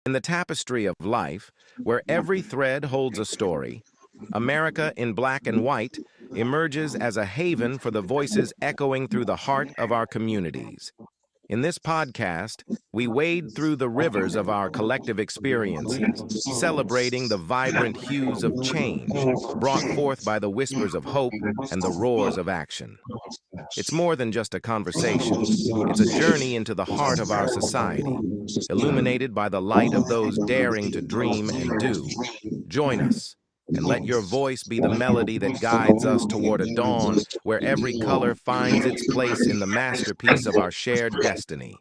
In the tapestry of life, where every thread holds a story, America in Black and White emerges as a haven for the voices echoing through the heart of our communities. In this podcast, we wade through the rivers of our collective experiences, celebrating the vibrant hues of change brought forth by the whispers of hope and the roars of action. It's more than just a conversation. It's a journey into the heart of our society, illuminated by the light of those daring to dream and do. Join us, and let your voice be the melody that guides us toward a dawn where every color finds its place in the masterpiece of our shared destiny.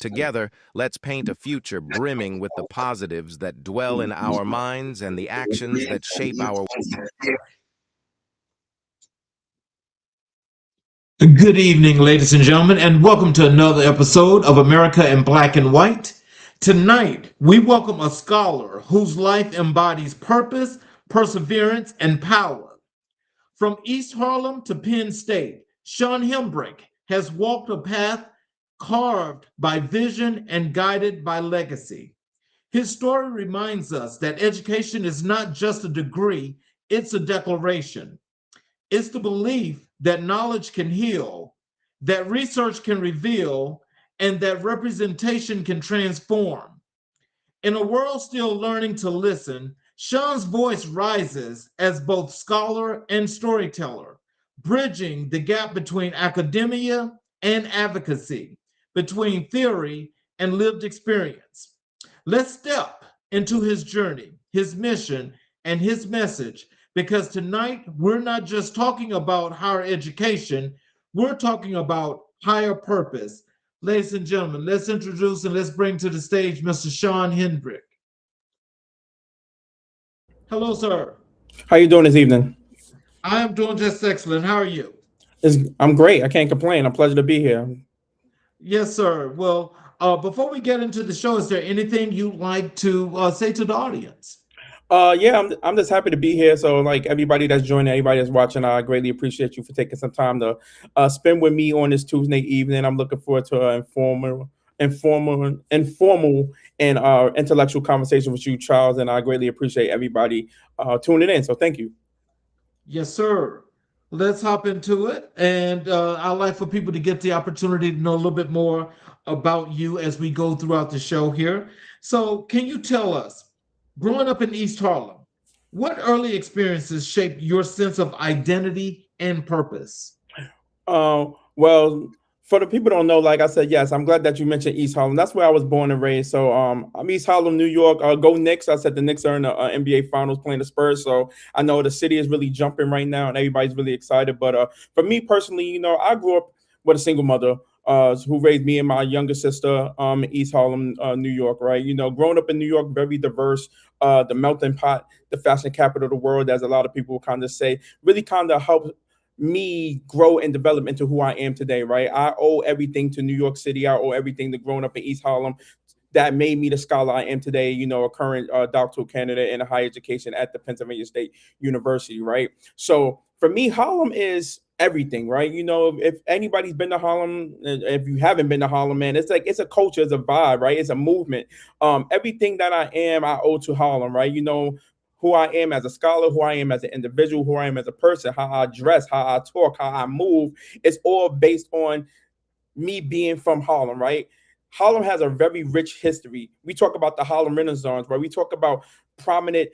Together, let's paint a future brimming with the positives that dwell in our minds and the actions that shape our. Good evening, ladies and gentlemen, and welcome to another episode of America in Black and White. Tonight, we welcome a scholar whose life embodies purpose, perseverance, and power. From East Harlem to Penn State, Sean Hembrick has walked a path carved by vision and guided by legacy. His story reminds us that education is not just a degree, it's a declaration. It's the belief that knowledge can heal, that research can reveal, and that representation can transform. In a world still learning to listen, Sean's voice rises as both scholar and storyteller, bridging the gap between academia and advocacy, between theory and lived experience. Let's step into his journey, his mission, and his message, because tonight we're not just talking about higher education, we're talking about higher purpose. Ladies and gentlemen, let's introduce and let's bring to the stage Mr. Sean Hembrick. Hello, sir. How you doing this evening? I am doing just excellent. How are you? I'm great. I can't complain. A pleasure to be here. Yes, sir. Well, before we get into the show, is there anything you'd like to say to the audience? Yeah, I'm just happy to be here. So, like everybody that's joining, everybody that's watching, I greatly appreciate you for taking some time to spend with me on this Tuesday evening. I'm looking forward to an informal, and intellectual conversation with you, Charles. And I greatly appreciate everybody tuning in. So, thank you. Yes, sir. Let's hop into it. And I'd like for people to get the opportunity to know a little bit more about you as we go throughout the show here. So, can you tell us, growing up in East Harlem, what early experiences shaped your sense of identity and purpose? Well, for the people who don't know, like I said, yes, I'm glad that you mentioned East Harlem. That's where I was born and raised. So I'm East Harlem, New York. Go Knicks. I said the Knicks are in the NBA Finals playing the Spurs. So I know the city is really jumping right now and everybody's really excited. But for me personally, I grew up with a single mother. Who raised me and my younger sister in East Harlem, New York, right? Growing up in New York, very diverse, the melting pot, the fashion capital of the world, as a lot of people kind of say, really kind of helped me grow and develop into who I am today, right? I owe everything to New York City. I owe everything to growing up in East Harlem that made me the scholar I am today, a current doctoral candidate in higher education at the Pennsylvania State University, right? So for me, Harlem is everything, right? If anybody's been to Harlem, if you haven't been to Harlem, man, it's like it's a culture, it's a vibe, right? It's a movement. Everything that I am, I owe to Harlem, right? Who I am as a scholar, who I am as an individual, who I am as a person, how I dress, how I talk, how I move. It's all based on me being from Harlem, right? Harlem has a very rich history. We talk about the Harlem Renaissance, right? We talk about prominent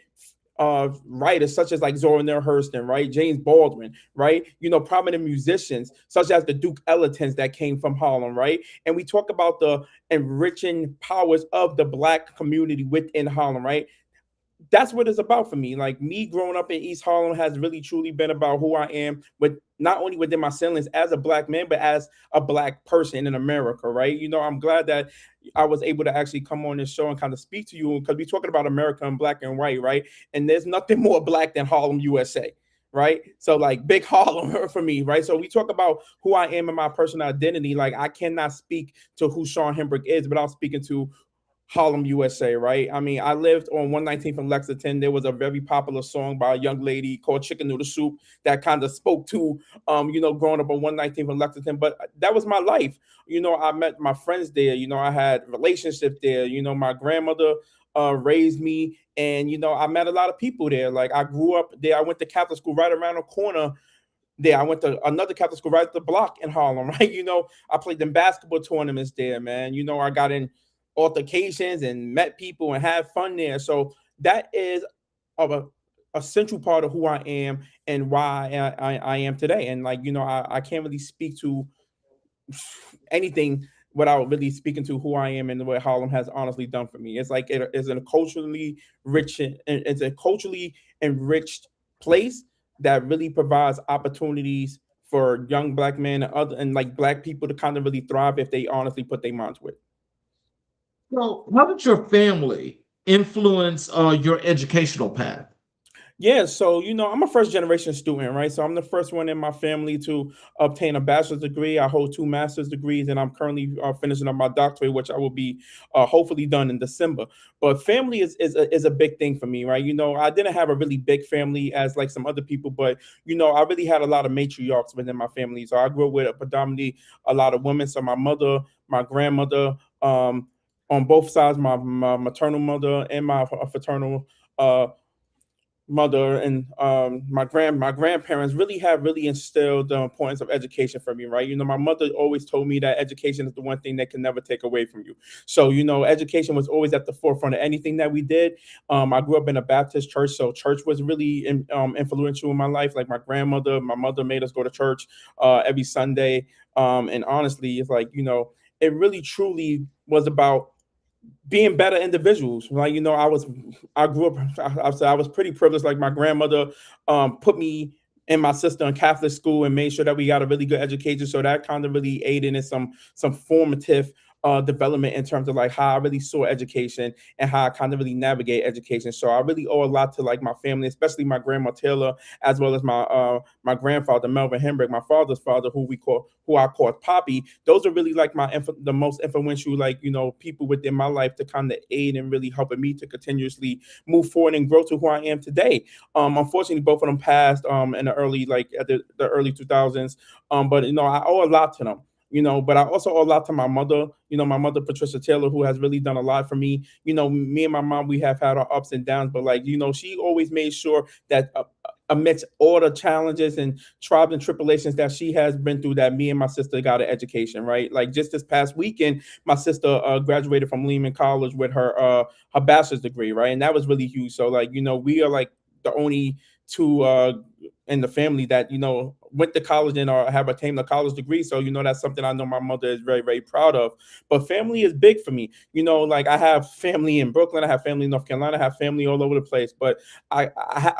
writers such as like Zora Neale Hurston, right? James Baldwin, right? Prominent musicians such as the Duke Ellingtons that came from Harlem, right? And we talk about the enriching powers of the Black community within Harlem, right? That's what it's about for me. Like me growing up in East Harlem has really truly been about who I am, with not only within my feelings as a Black man, but as a Black person in America, right? I'm glad that I was able to actually come on this show and kind of speak to you, because we're talking about America in Black and white, right? And there's nothing more Black than Harlem, USA. Right. So like big Harlem for me. Right. So we talk about who I am and my personal identity. Like I cannot speak to who Sean Hembrick is without speaking to Harlem, USA, right? I mean, I lived on 119th and Lexington. There was a very popular song by a young lady called Chicken Noodle Soup that kind of spoke to, growing up on 119th and Lexington. But that was my life. I met my friends there. I had relationships there. My grandmother raised me, and I met a lot of people there. Like I grew up there. I went to Catholic school right around the corner there. I went to another Catholic school right at the block in Harlem, right? I played in basketball tournaments there, man. I got in altercations and met people and had fun there. So that is a central part of who I am and why I am today. And like, I can't really speak to anything without really speaking to who I am and what Harlem has honestly done for me. It's like it is a culturally rich, it's a culturally enriched place that really provides opportunities for young black men and other and like black people to kind of really thrive if they honestly put their minds to it. So, how did your family influence your educational path? Yeah, so I'm a first generation student, right? So I'm the first one in my family to obtain a bachelor's degree. I hold two master's degrees, and I'm currently finishing up my doctorate, which I will be hopefully done in December. But family is a big thing for me, right? I didn't have a really big family as like some other people, but I really had a lot of matriarchs within my family. So I grew up with predominantly a lot of women. So my mother, my grandmother, on both sides, my maternal mother and my fraternal mother and my grandparents really instilled the importance of education for me, right? My mother always told me that education is the one thing that can never take away from you. So education was always at the forefront of anything that we did. I grew up in a Baptist church, so church was really influential in my life. Like my mother made us go to church every Sunday, and honestly it's like it really truly was about being better individuals. Like I grew up. I was pretty privileged. Like my grandmother put me and my sister in Catholic school and made sure that we got a really good education. So that kind of really aided in some formative development in terms of like how I really saw education and how I kind of really navigate education. So I really owe a lot to like my family, especially my grandma Taylor, as well as my grandfather Melvin Hembrick, my father's father, who I call Poppy. Those are really like the most influential like people within my life to kind of aid and really helping me to continuously move forward and grow to who I am today. Unfortunately, both of them passed in the early like at the early 2000s. But I owe a lot to them. But I also owe a lot to my mother, my mother, Patricia Taylor, who has really done a lot for me. Me and my mom, we have had our ups and downs, but like, she always made sure that amidst all the challenges and trials and tribulations that she has been through, that me and my sister got an education, right? Like just this past weekend, my sister graduated from Lehman College with her bachelor's degree, right? And that was really huge. So like, we are like the only two in the family that went to college and have attained a college degree. So that's something I know my mother is very, very proud of. But family is big for me. Like I have family in Brooklyn, I have family in North Carolina, I have family all over the place. But I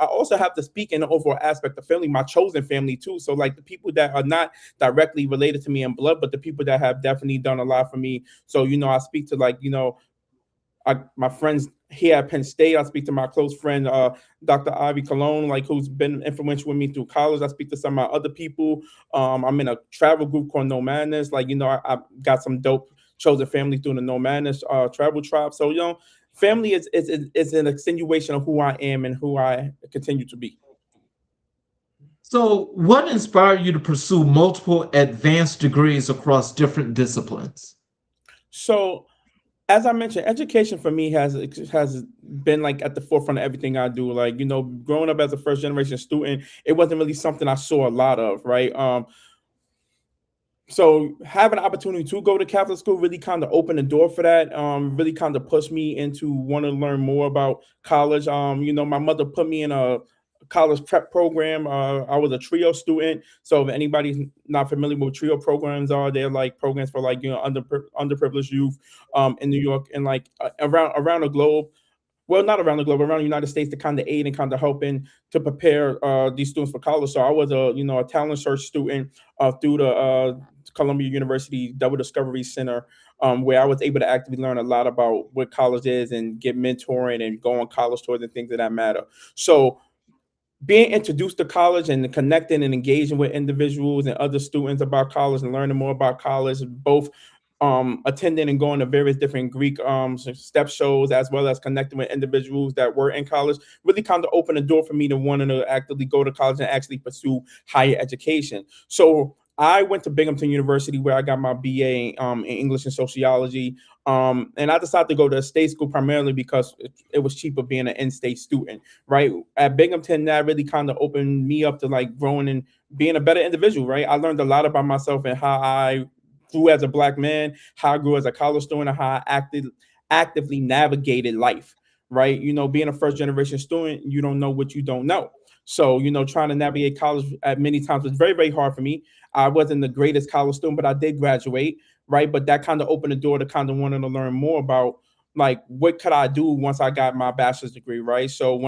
also have to speak in the overall aspect of family, my chosen family too. So like the people that are not directly related to me in blood, but the people that have definitely done a lot for me. So I speak to like my friends here at Penn State. I speak to my close friend, Dr. Ivy Cologne, like who's been influential with me through college. I speak to some of my other people. I'm in a travel group called No Madness. Like, I got some dope chosen family through the No Madness travel tribe. So, family is an extenuation of who I am and who I continue to be. So, what inspired you to pursue multiple advanced degrees across different disciplines? So, as I mentioned, education for me has been like at the forefront of everything I do. Like, growing up as a first generation student, it wasn't really something I saw a lot of, right? So having an opportunity to go to Catholic school really kind of opened the door for that. Really kind of pushed me into want to learn more about college. My mother put me in a college prep program. I was a trio student. So if anybody's not familiar with what trio programs are, they're like programs for like underprivileged youth in New York and like around the globe. Well, not around the globe, around the United States, to kind of aid and kind of helping to prepare these students for college. So I was a talent search student through the Columbia University Double Discovery Center, where I was able to actively learn a lot about what college is and get mentoring and go on college tours and things of that matter. So being introduced to college and connecting and engaging with individuals and other students about college and learning more about college, both attending and going to various different Greek step shows, as well as connecting with individuals that were in college, really kind of opened the door for me to wanting to actively go to college and actually pursue higher education. So I went to Binghamton University, where I got my BA in English and sociology. And I decided to go to a state school primarily because it was cheaper being an in-state student, right? At Binghamton, that really kind of opened me up to like growing and being a better individual, right? I learned a lot about myself and how I grew as a Black man, how I grew as a college student, and how I actively navigated life, right? Being a first generation student, you don't know what you don't know. So, trying to navigate college at many times was very, very hard for me. I wasn't the greatest college student, but I did graduate, right? But that kind of opened the door to kind of wanting to learn more about like what could I do once I got my bachelor's degree, right? So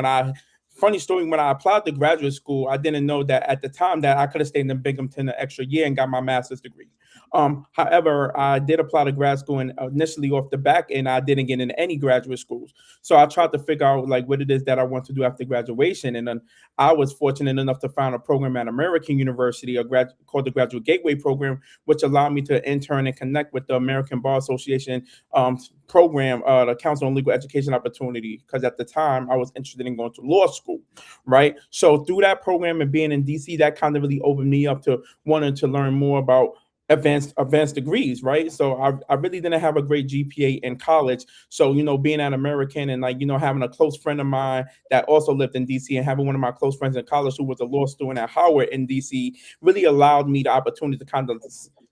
funny story, when I applied to graduate school, I didn't know that at the time that I could have stayed in Binghamton an extra year and got my master's degree. However, I did apply to grad school, and initially off the back end, I didn't get into any graduate schools. So I tried to figure out like what it is that I want to do after graduation. And then I was fortunate enough to find a program at American University, called the Graduate Gateway Program, which allowed me to intern and connect with the American Bar Association program, the Council on Legal Education Opportunity, because at the time I was interested in going to law school, right? So through that program and being in DC, that kind of really opened me up to wanting to learn more about advanced degrees, right? So I really didn't have a great GPA in college. So, being an American and like, having a close friend of mine that also lived in DC and having one of my close friends in college who was a law student at Howard in DC really allowed me the opportunity to kind of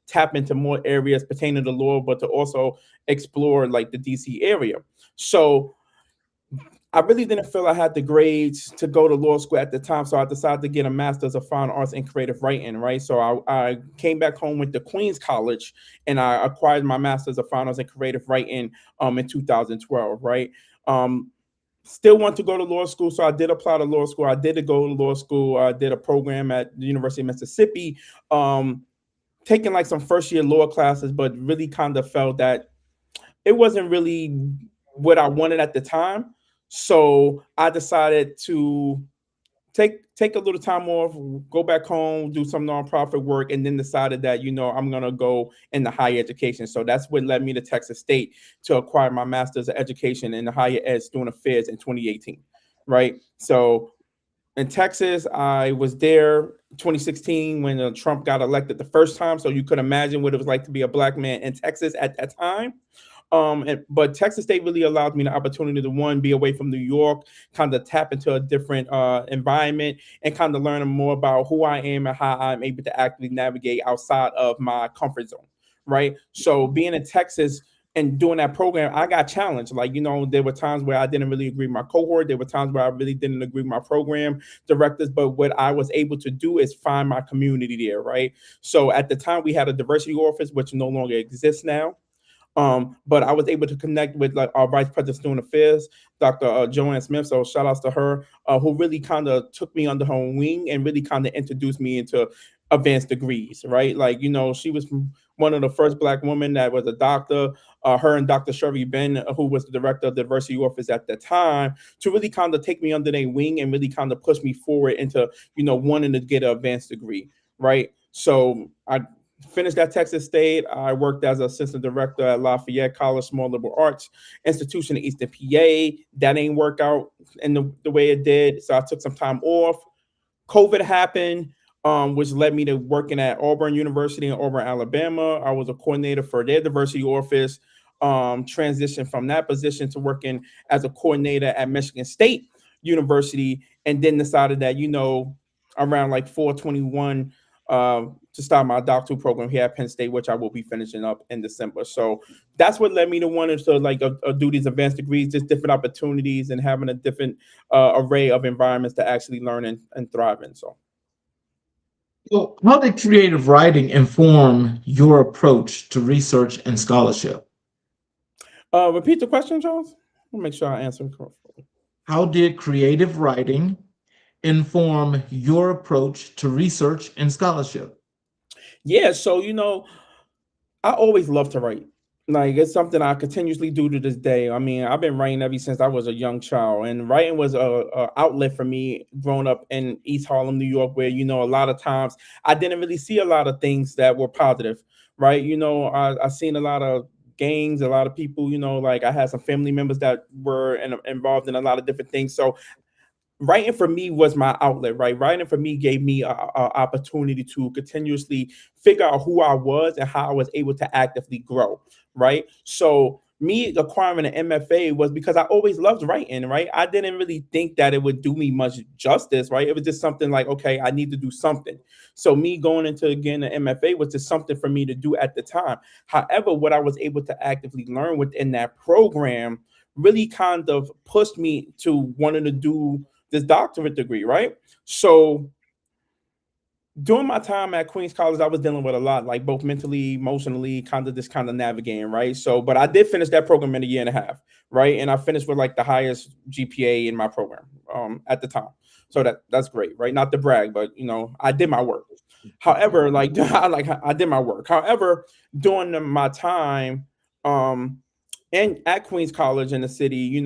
tap into more areas pertaining to law, but to also explore like the DC area. So I really didn't feel I had the grades to go to law school at the time, so I decided to get a master's of fine arts in creative writing, right? So I came back home with the Queens College, and I acquired my master's of fine arts in creative writing in 2012, right? Still want to go to law school, so I did apply to law school. I did go to law school. I did a program at the University of Mississippi, taking like some first year law classes, but really kind of felt that it wasn't really what I wanted at the time. So I decided to take a little time off, go back home, do some nonprofit work, and then decided that I'm gonna go into higher education. So that's what led me to Texas State to acquire my master's of education in the higher ed student affairs in 2018. Right. So in Texas, I was there 2016 when Trump got elected the first time. So you could imagine what it was like to be a Black man in Texas at that time. But Texas State really allowed me the opportunity to, one, be away from New York, kind of tap into a different environment, and kind of learn more about who I am and how I'm able to actively navigate outside of my comfort zone, right? So being in Texas and doing that program, I got challenged. Like, there were times where I didn't really agree with my cohort. There were times where I really didn't agree with my program directors. But what I was able to do is find my community there, right? So at the time, we had a diversity office, which no longer exists now. But I was able to connect with like our vice president of student affairs, Dr. Joanne Smith. So shout outs to her, who really kind of took me under her wing and really kind of introduced me into advanced degrees, right? Like, she was one of the first Black women that was a doctor, her and Dr. Sherry Ben, who was the director of the diversity office at the time, to really kind of take me under their wing and really kind of push me forward into, wanting to get an advanced degree, right? So I finished at Texas State. I worked as assistant director at Lafayette College Small Liberal Arts Institution in Eastern PA. That ain't work out in the way it did. So I took some time off. COVID happened, which led me to working at Auburn University in Auburn, Alabama. I was a coordinator for their diversity office, transitioned from that position to working as a coordinator at Michigan State University, and then decided that, around like 421, to start my doctoral program here at Penn State, which I will be finishing up in December. So that's what led me to wanting to like do these advanced degrees, just different opportunities and having a different array of environments to actually learn and thrive in. So. Well, how did creative writing inform your approach to research and scholarship? Repeat the question, Charles. I'll make sure I answer correctly. How did creative writing inform your approach to research and scholarship? Yeah, so I always love to write. Like, it's something I continuously do to this day. I mean, I've been writing ever since I was a young child, and writing was a outlet for me growing up in East Harlem, New York, where a lot of times I didn't really see a lot of things that were positive, right? I seen a lot of gangs, a lot of people, like I had some family members that were involved in a lot of different things. So writing for me was my outlet, right? Writing for me gave me a opportunity to continuously figure out who I was and how I was able to actively grow, right? So me acquiring an MFA was because I always loved writing, right? I didn't really think that it would do me much justice, right? It was just something like, okay, I need to do something. So me going into again an MFA was just something for me to do at the time. However, what I was able to actively learn within that program really kind of pushed me to wanting to do this doctorate degree, right? So during my time at Queens College, I was dealing with a lot, like both mentally, emotionally, kind of navigating, right? So, but I did finish that program in a year and a half, right? And I finished with like the highest GPA in my program at the time. So that's great, right? Not to brag, but I did my work. However, like I did my work. However, during my time and at Queens College in the city,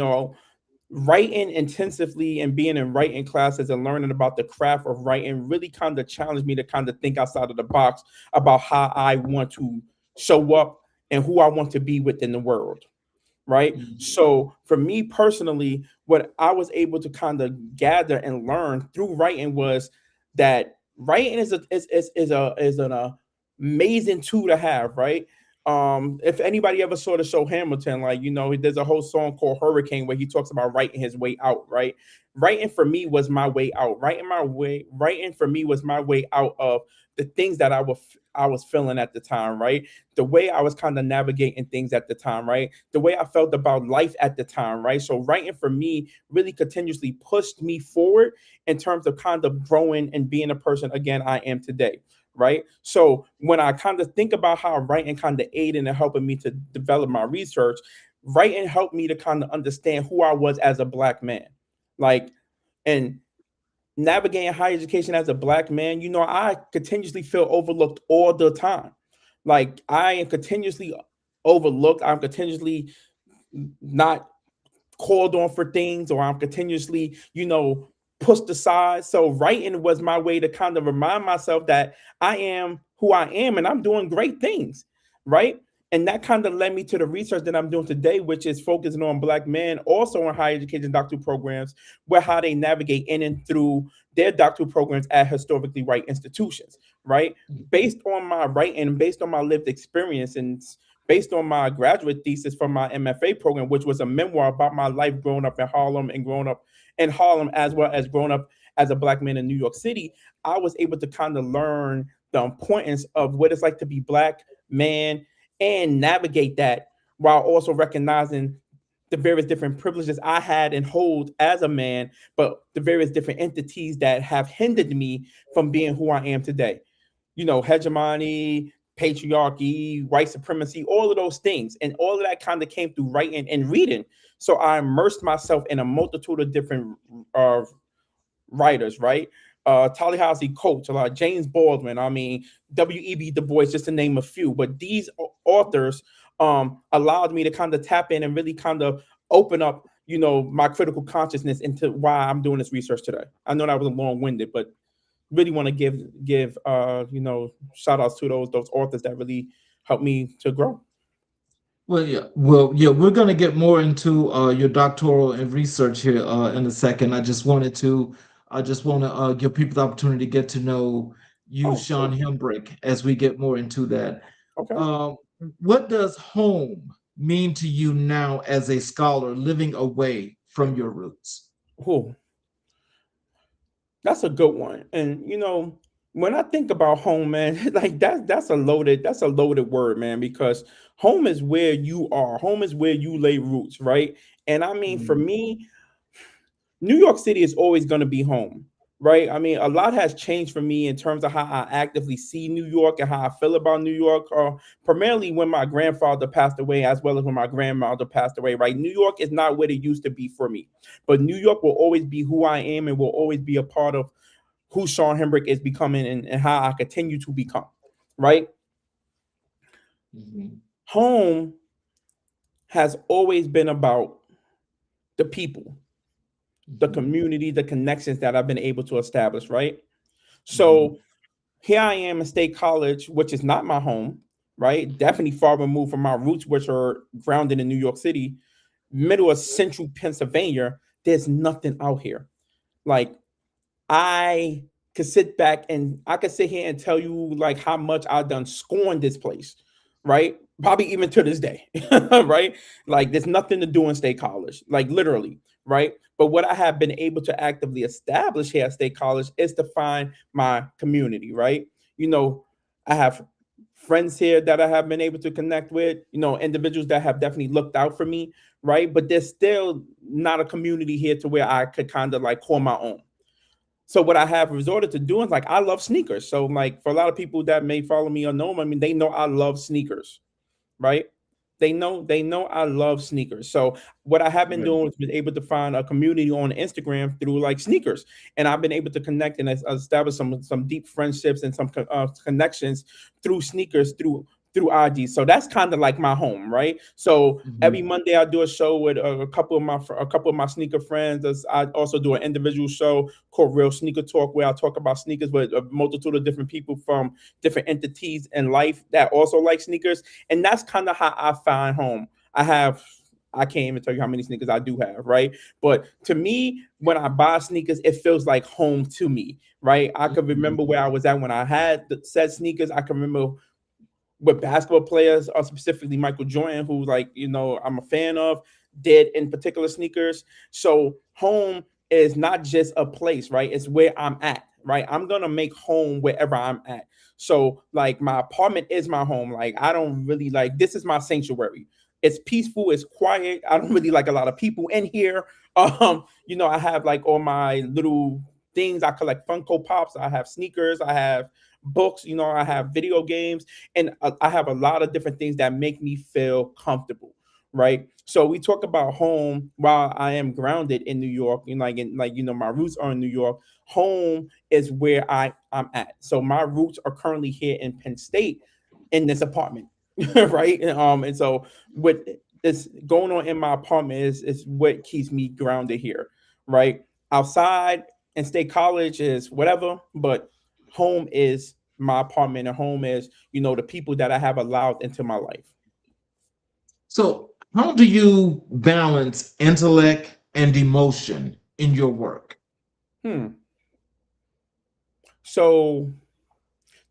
writing intensively and being in writing classes and learning about the craft of writing really kind of challenged me to kind of think outside of the box about how I want to show up and who I want to be within the world. Right. Mhm. So for me personally, what I was able to kind of gather and learn through writing was that writing is an amazing tool to have, right? If anybody ever saw the show Hamilton, like there's a whole song called Hurricane where he talks about writing his way out, right? Writing for me was my way out. Writing for me was my way out of the things that I was feeling at the time, right? The way I was kind of navigating things at the time, right? The way I felt about life at the time, right? So writing for me really continuously pushed me forward in terms of kind of growing and being a person again I am today. Right. So when I kind of think about how writing kind of aided and helping me to develop my research, writing helped me to kind of understand who I was as a black man. Like, and navigating higher education as a black man, I continuously feel overlooked all the time. Like I am continuously overlooked. I'm continuously not called on for things, or I'm continuously, pushed aside. So writing was my way to kind of remind myself that I am who I am and I'm doing great things, right? And that kind of led me to the research that I'm doing today, which is focusing on Black men also in higher education doctoral programs, where how they navigate in and through their doctoral programs at historically white institutions, right? Based on my writing, based on my lived experience, and based on my graduate thesis from my MFA program, which was a memoir about my life growing up in Harlem and growing up in Harlem, as well as growing up as a black man in New York City, I was able to kind of learn the importance of what it's like to be black man and navigate that while also recognizing the various different privileges I had and hold as a man, but the various different entities that have hindered me from being who I am today. Hegemony, patriarchy, white supremacy, all of those things. And all of that kind of came through writing and reading. So I immersed myself in a multitude of different uh, writers, right? Ta-Nehisi Coates, James Baldwin, I mean, W.E.B. Du Bois, just to name a few. But these authors allowed me to kind of tap in and really kind of open up, my critical consciousness into why I'm doing this research today. I know that was long-winded, but really want to give shout outs to those authors that really helped me to grow. Well, yeah. We're gonna get more into your doctoral and research here in a second. I just want to give people the opportunity to get to know you, Oh, Sean cool. Hembrick, as we get more into that. Okay. Um, what does home mean to you now as a scholar living away from your roots? Cool. That's a good one. And when I think about home, man, like that's a loaded word, man, because home is where you are. Home is where you lay roots, right? And I mean, for Mhm. me, New York City is always going to be home, right? I mean, a lot has changed for me in terms of how I actively see New York and how I feel about New York. Primarily when my grandfather passed away, as well as when my grandmother passed away, right? New York is not what it used to be for me, but New York will always be who I am and will always be a part of who Sean Hembrick is becoming, and how I continue to become, right? Mhm. Home has always been about the people, the Mhm. community, the connections that I've been able to establish, right? Mhm. So here I am in State College, which is not my home, right? Definitely far removed from my roots, which are grounded in New York City, middle of central Pennsylvania. There's nothing out here. Like I could sit back and I could sit here and tell you like how much I've done scorn this place, right? Probably even to this day, right? Like there's nothing to do in State College, like literally, right? But what I have been able to actively establish here at State College is to find my community, right? You know, I have friends here that I have been able to connect with, you know, individuals that have definitely looked out for me, right? But there's still not a community here to where I could kind of like call my own. So what I have resorted to doing is like I love sneakers. So like for a lot of people that may follow me or know me, I mean they know I love sneakers, right? They know I love sneakers. So what I have been Right. doing is been able to find a community on Instagram through like sneakers, and I've been able to connect and establish some deep friendships and some connections through sneakers through IG. So that's kind of like my home, right? So every Mhm. Monday I do a show with a couple of my sneaker friends. I also do an individual show called Real Sneaker Talk, where I talk about sneakers with a multitude of different people from different entities in life that also like sneakers, and that's kind of how I find home. I can't even tell you how many sneakers I do have, right? But to me, when I buy sneakers, it feels like home to me, right? I could Mhm. remember where I was at when I had the said sneakers. I can remember what basketball players, or specifically Michael Jordan, who like I'm a fan of, did in particular sneakers. So home is not just a place, right? It's where I'm at, right? I'm gonna make home wherever I'm at. So like my apartment is my home. Like I don't really like this is my sanctuary. It's peaceful, it's quiet. I don't really like a lot of people in here. I have like all my little things. I collect Funko Pops, I have sneakers, I have books, I have video games, and I have a lot of different things that make me feel comfortable, right? So we talk about home while I am grounded in New York, and my roots are in New York. Home is where I'm at. So my roots are currently here in Penn State in this apartment, right? And so what is going on in my apartment is what keeps me grounded here, right? Outside and State College is whatever, but home is my apartment, and home is the people that I have allowed into my life. So, how do you balance intellect and emotion in your work? Hmm. So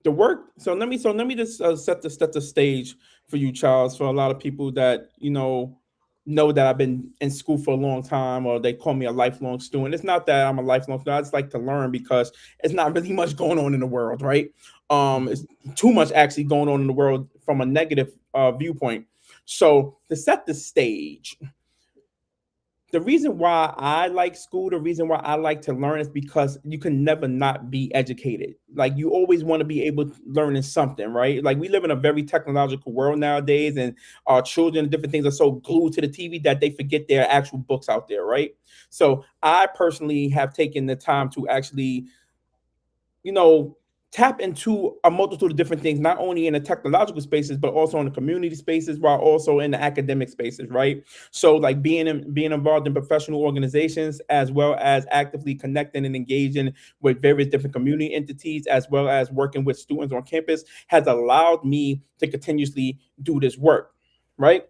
the work. So let me just set the stage for you, Charles. For a lot of people that know that I've been in school for a long time, or they call me a lifelong student. It's not that I'm a lifelong student. I just like to learn because it's not really much going on in the world, right? It's too much actually going on in the world from a negative viewpoint. So to set the stage, the reason why I like school, the reason why I like to learn is because you can never not be educated. Like you always want to be able to learn something, right? Like we live in a very technological world nowadays, and our children and different things are so glued to the TV that they forget there are actual books out there, right? So I personally have taken the time to actually you know, tap into a multitude of different things, not only in the technological spaces, but also in the community spaces, while also in the academic spaces, right? So, like being involved in professional organizations, as well as actively connecting and engaging with various different community entities, as well as working with students on campus, has allowed me to continuously do this work, right?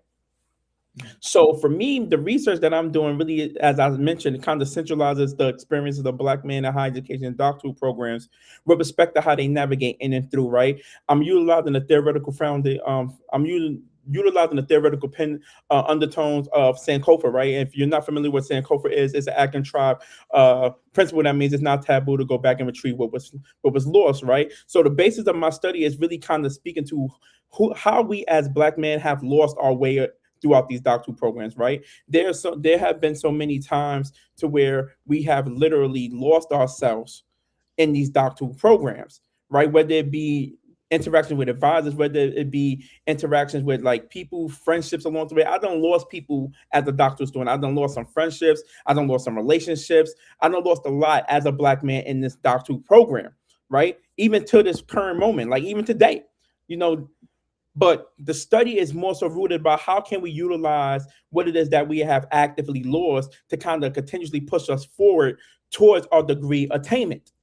So for me, the research that I'm doing really, as I mentioned, it kind of centralizes the experiences of Black men in higher education and doctoral programs with respect to how they navigate in and through. Right, I'm utilizing the theoretical foundation. Utilizing the theoretical undertones of Sankofa, right? And if you're not familiar with what Sankofa is, it's an Akan tribe principle that means it's not taboo to go back and retrieve what was lost, right? So the basis of my study is really kind of speaking to how we as Black men have lost our way throughout these doctoral programs, right? There have been so many times to where we have literally lost ourselves in these doctoral programs, right? Whether it be interaction with advisors, whether it be interactions with like people, friendships along the way. I done lost people at the doctoral student. I done lost some friendships. I done lost some relationships. I done lost a lot as a Black man in this doctoral program, right? Even to this current moment, like even today, you know, but the study is more so rooted by how can we utilize what it is that we have actively lost to kind of continuously push us forward towards our degree attainment.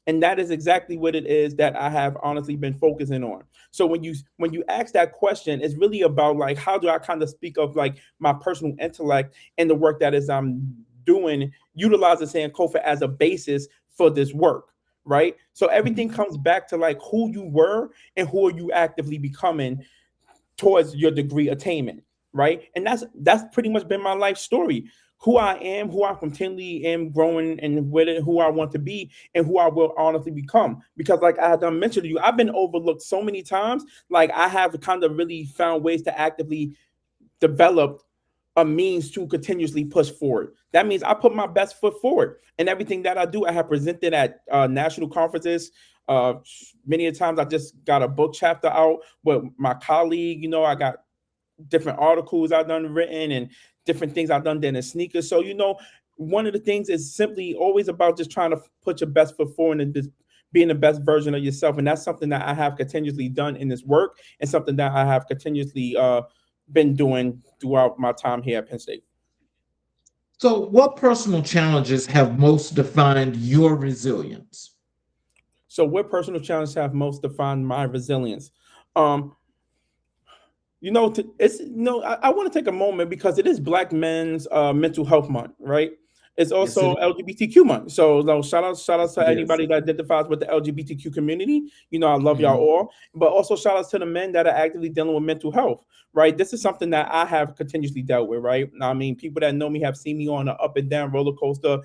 And that is exactly what it is that I have honestly been focusing on. So when you ask that question, it's really about like how do I kind of speak of like my personal intellect and the work that is I'm doing, utilize the Sankofa as a basis for this work, right? So everything comes back to like who you were and who are you actively becoming towards your degree attainment, right? And that's pretty much been my life story. Who I am, who I continually am growing, and with it, who I want to be, and who I will honestly become. Because, like I had mentioned to you, I've been overlooked so many times. Like I have kind of really found ways to actively develop a means to continuously push forward. That means I put my best foot forward, and everything that I do, I have presented at national conferences. Uh, Many a times, I just got a book chapter out with my colleague. I got different articles I've done written and different things I've done in sneakers. So one of the things is simply always about just trying to put your best foot forward and just being the best version of yourself, and that's something that I have continuously done in this work, and something that I have continuously been doing throughout my time here at Penn State. So, what personal challenges have most defined your resilience? So, what personal challenges have most defined my resilience? Um, it's I want to take a moment because it is Black Men's Mental Health Month, right? It's Yes, also it LGBTQ month. So shout out to is. anybody that identifies with the LGBTQ community. I love y'all Mhm. all. But also shout out to the men that are actively dealing with mental health, right? This is something that I have continuously dealt with, right? I mean, people that know me have seen me on an up and down roller coaster,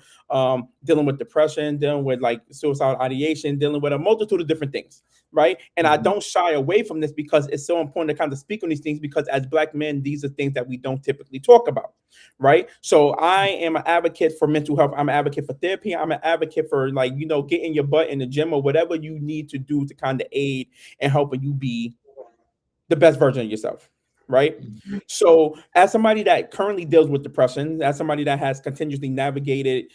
dealing with depression, dealing with like suicidal ideation, dealing with a multitude of different things, right? And I Mhm. don't shy away from this because it's so important to kind of speak on these things, because as Black men, these are things that we don't typically talk about, right? So I am an advocate for mental health. I'm an advocate for therapy. I'm an advocate for like, getting your butt in the gym or whatever you need to do to kind of aid and helping you be the best version of yourself, right? Mhm. So as somebody that currently deals with depression, as somebody that has continuously navigated,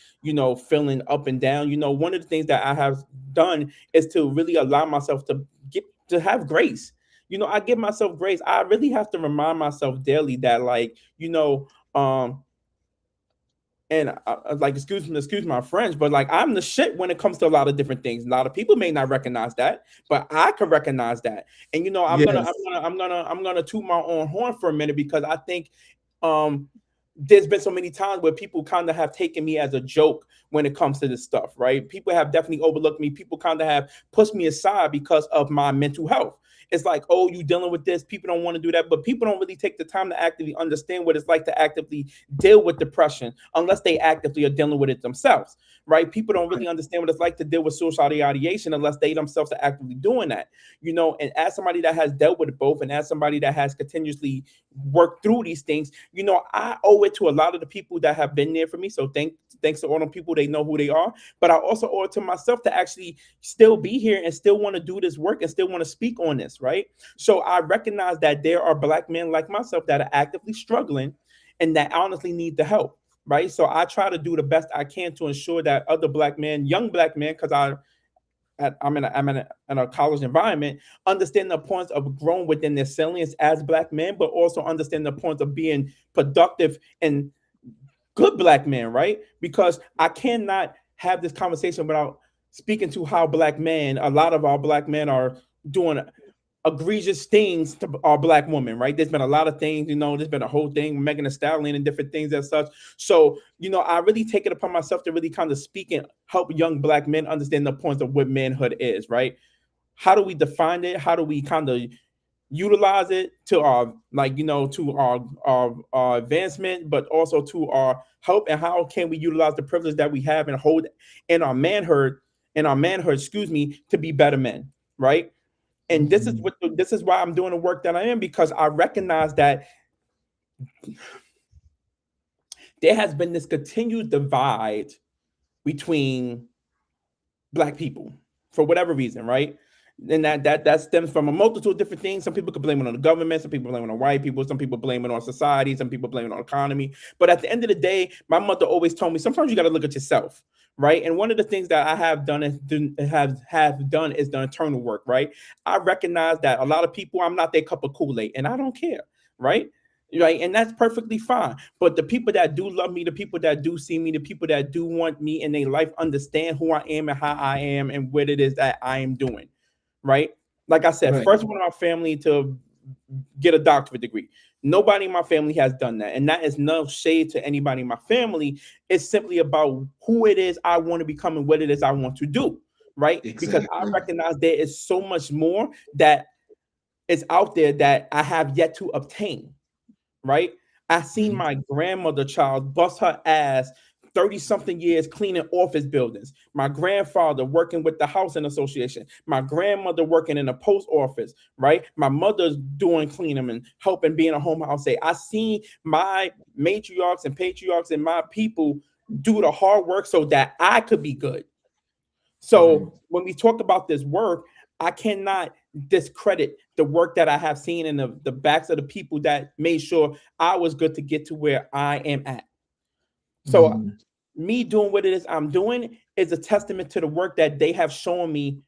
feeling up and down, one of the things that I have done is to really allow myself to have grace. I give myself grace. I really have to remind myself daily that, like, um and like, excuse my French, but like I'm the shit when it comes to a lot of different things. A lot of people may not recognize that, but I can recognize that. And Yes. I'm gonna toot my own horn for a minute, because I think um there's been so many times where people kind of have taken me as a joke when it comes to this stuff, right? People have definitely overlooked me. People kind of have pushed me aside because of my mental health. It's like, oh, you dealing with this. People don't want to do that, but people don't really take the time to actively understand what it's like to actively deal with depression unless they actively are dealing with it themselves, right? People don't really understand what it's like to deal with suicidal ideation unless they themselves are actively doing that, And as somebody that has dealt with both, and as somebody that has continuously worked through these things, I owe it to a lot of the people that have been there for me. So thanks to all the people, they know who they are. But I also owe it to myself to actually still be here and still want to do this work and still want to speak on this, right? So I recognize that there are Black men like myself that are actively struggling and that honestly need the help, right? So I try to do the best I can to ensure that other Black men, young Black men, because I'm in a college environment, understand the importance of growing within their salience as Black men, but also understand the importance of being productive and good Black men, right? Because I cannot have this conversation without speaking to how Black men, a lot of our Black men, are doing egregious things to our Black women, right? There's been a lot of things, there's been a whole thing, Megan Thee Stallion and different things as such. So, I really take it upon myself to really kind of speak and help young Black men understand the points of what manhood is, right? How do we define it? How do we kind of utilize it to our, like, to our advancement, but also to our help? And how can we utilize the privilege that we have and hold in our manhood, excuse me, to be better men, right? And Mhm. this is why I'm doing the work that I am, because I recognize that there has been this continued divide between Black people for whatever reason, right? And that stems from a multitude of different things. Some people could blame it on the government, some people blame it on white people, some people blame it on society, some people blame it on economy. But at the end of the day, my mother always told me sometimes you got to look at yourself, right? And one of the things that I have done have done is the internal work, right? I recognize that a lot of people, I'm not their cup of Kool-Aid, and I don't care, right? Right, and that's perfectly fine. But the people that do love me, the people that do see me, the people that do want me in their life understand who I am and how I am and what it is that I am doing, right? Like I said, Right. first one in my family to get a doctorate degree. Nobody in my family has done that. And that is no shade to anybody in my family. It's simply about who it is I want to become and what it is I want to do. Right. Because I Exactly. recognize there is so much more that is out there that I have yet to obtain. Right. I seen Mhm. my grandmother child bust her ass 30 something years cleaning office buildings. My grandfather working with the housing association. My grandmother working in the post office, right? My mother's doing cleaning and helping being a home house. I seen my matriarchs and patriarchs and my people do the hard work so that I could be good. Right. So when we talk about this work, I cannot discredit the work that I have seen in the backs of the people that made sure I was good to get to where I am at. So Mhm. me doing what it is I'm doing is a testament to the work that they have shown me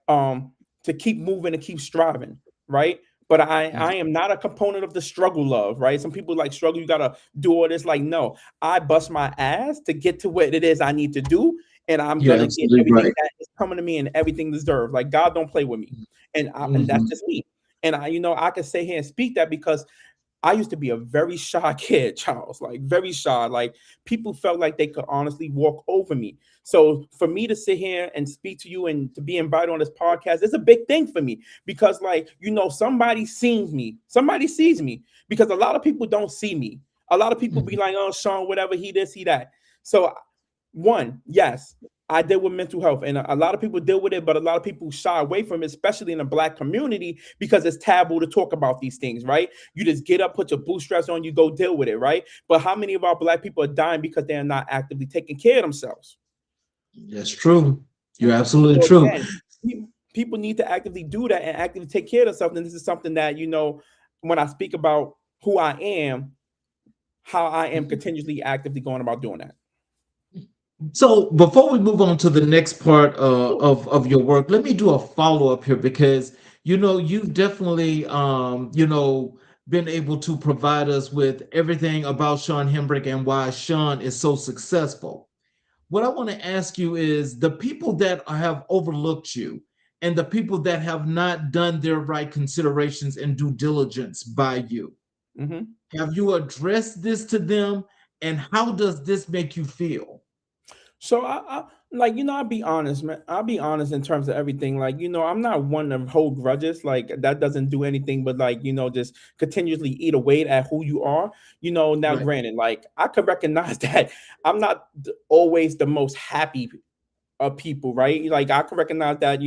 um to keep moving and keep striving, right? But I am not a component of the struggle love, right? Some people like struggle, you gotta do all this. Like, no, I bust my ass to get to what it is I need to do, and I'm You're gonna get absolutely everything right. that is coming to me and everything deserved. Like God don't play with me, and that's Mhm. just me. And I can say here and speak that because I used to be a very shy kid, Charles, like very shy. Like people felt like they could honestly walk over me. So for me to sit here and speak to you and to be invited on this podcast is a big thing for me because, like, somebody sees me. Somebody sees me because a lot of people don't see me. A lot of people be Mhm. like, oh, Sean, whatever, he this, he that. So one, yes, I deal with mental health, and a lot of people deal with it, but a lot of people shy away from it, especially in the Black community, because it's taboo to talk about these things, right? You just get up, put your bootstraps on, you go deal with it, right? But how many of our Black people are dying because they're not actively taking care of themselves? That's true. You're absolutely So true. again, people need to actively do that and actively take care of themselves. And this is something that when I speak about who I am, how I am continuously actively going about doing that. So before we move on to the next part of your work, let me do a follow up here because you've definitely been able to provide us with everything about Sean Hembrick and why Sean is so successful. What I want to ask you is the people that have overlooked you and the people that have not done their right considerations and due diligence by you. Mhm. Have you addressed this to them? And how does this make you feel? So I like I'll be honest, man. I'll be honest in terms of everything. Like I'm not one to hold grudges. Like that doesn't do anything but like just continuously eat away at who you are. Now Right. granted, like I could recognize that I'm not always the most happy of people, right? Like I can recognize that,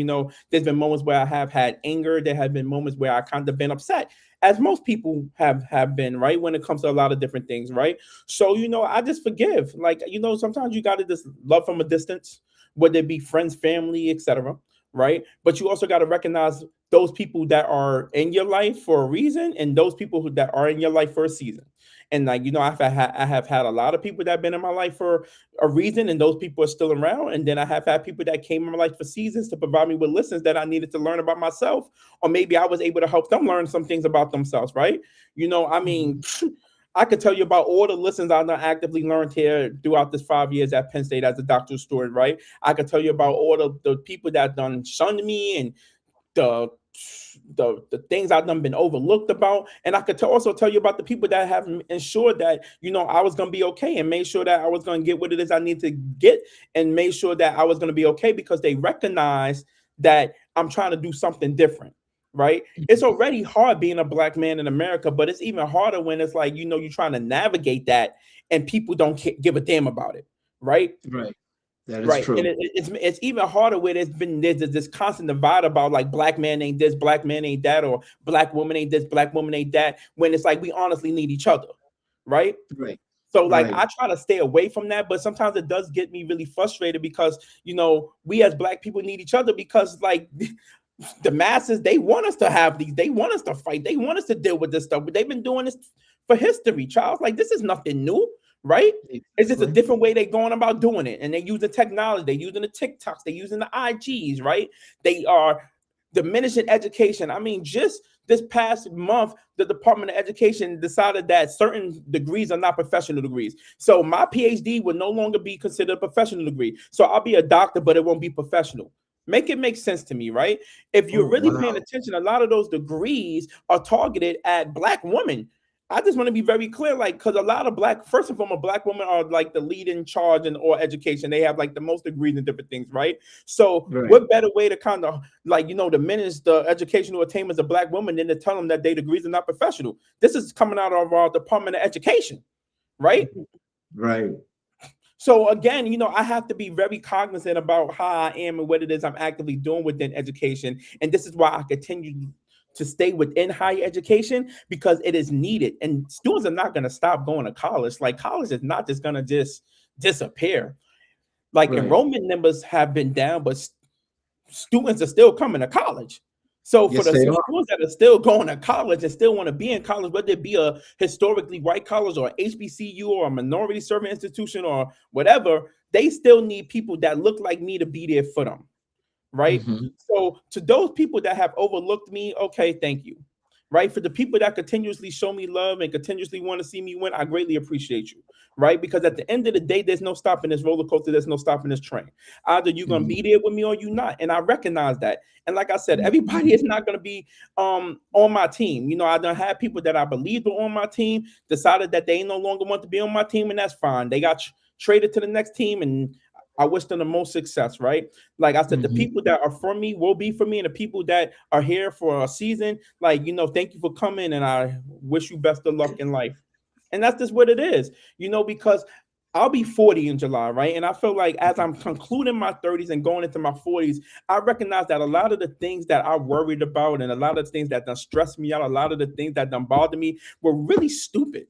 there's been moments where I have had anger. There have been moments where I kind of been upset, as most people have been, right? When it comes to a lot of different things, right? So, I just forgive. Like, sometimes you gotta just love from a distance, whether it be friends, family, etc. Right. But you also got to recognize those people that are in your life for a reason and those people that are in your life for a season. And like, I have had a lot of people that have been in my life for a reason, and those people are still around. And then I have had people that came in my life for seasons to provide me with lessons that I needed to learn about myself, or maybe I was able to help them learn some things about themselves, right? I mean, Mhm. I could tell you about all the lessons I've done actively learned here throughout this 5 years at Penn State as a doctoral student, right? I could tell you about all the people that done shunned me and the the things I've done been overlooked about, and I could also tell you about the people that have ensured that I was going to be okay and made sure that I was going to get what it is I need to get, and made sure that I was going to be okay because they recognize that I'm trying to do something different. Right? It's already hard being a Black man in America, but it's even harder when it's like you're trying to navigate that and people don't give a damn about it. Right? Right. That is Right, and true. it's even harder where there's this constant divide about like Black man ain't this, Black man ain't that, or Black woman ain't this, Black woman ain't that. When it's like we honestly need each other, right? Right. So like Right. I try to stay away from that, but sometimes it does get me really frustrated because we as Black people need each other because like the masses they want us to have these, they want us to fight, they want us to deal with this stuff, but they've been doing this for history, Charles. Like this is nothing new, right? It's just a Exactly. different way they're going about doing it, and they're using technology, they're using the TikToks, they're using the IGs, right? They are diminishing education. I mean, just this past month, the Department of Education decided that certain degrees are not professional degrees. So my PhD will no longer be considered a professional degree. So I'll be a doctor, but it won't be professional. Make it make sense to me, right? If you're Oh, really paying wow. attention, a lot of those degrees are targeted at Black women. I just want to be very clear, like, because a lot of Black, first of all, Black women are like the lead in charge in all education. They have like the most degrees in different things, right? So, Right. what better way to kind of like, diminish the educational attainments of Black women than to tell them that their degrees are not professional? This is coming out of our Department of Education, right? Right. So again, I have to be very cognizant about how I am and what it is I'm actively doing within education. And this is why I continue to stay within higher education because it is needed. And students are not going to stop going to college. Like college is not just going to just disappear. Like Right. enrollment numbers have been down, but students are still coming to college. So for Yes, the they are. students that are still going to college and still want to be in college, whether it be a historically white college or HBCU or a minority serving institution or whatever, they still need people that look like me to be there for them, right? Hmm. So to those people that have overlooked me, okay, thank you. Right. For the people that continuously show me love and continuously want to see me win, I greatly appreciate you. Right. Because at the end of the day, there's no stopping this roller coaster. There's no stopping this train. Either you're going to Hmm. be there with me or you're not. And I recognize that. And like I said, everybody is not going to be on my team. I don't have people that I believed were on my team, decided that they no longer want to be on my team, and that's fine. They got traded to the next team, and I wish them the most success, right? Like I said, the Hmm. people that are for me will be for me, and the people that are here for a season, like, thank you for coming, and I wish you best of luck in life. And that's just what it is, because I'll be 40 in July, right? And I feel like as I'm concluding my 30s and going into my 40s, I recognize that a lot of the things that I worried about and a lot of the things that done stressed me out, a lot of the things that done bothered me were really stupid.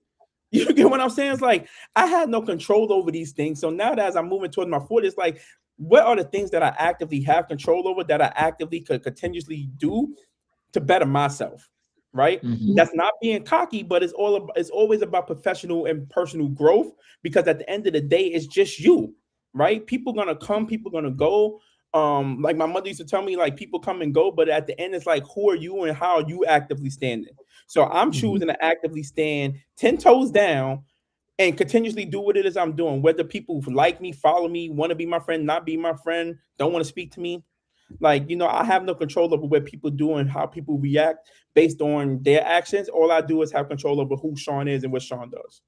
You get what I'm saying? It's like I had no control over these things. So now that as I'm moving towards my 40s, like what are the things that I actively have control over that I actively could continuously do to better myself, right? Hmm. That's not being cocky, but it's always about professional and personal growth because at the end of the day, it's just you, right? People gonna come, people gonna go. Like my mother used to tell me, like people come and go, but at the end, it's like who are you and how are you actively standing? So I'm Hmm. choosing to actively stand 10 toes down and continuously do what it is I'm doing. Whether people like me, follow me, want to be my friend, not be my friend, don't want to speak to me, like, I have no control over what people do and how people react based on their actions. All I do is have control over who Sean is and what Sean does.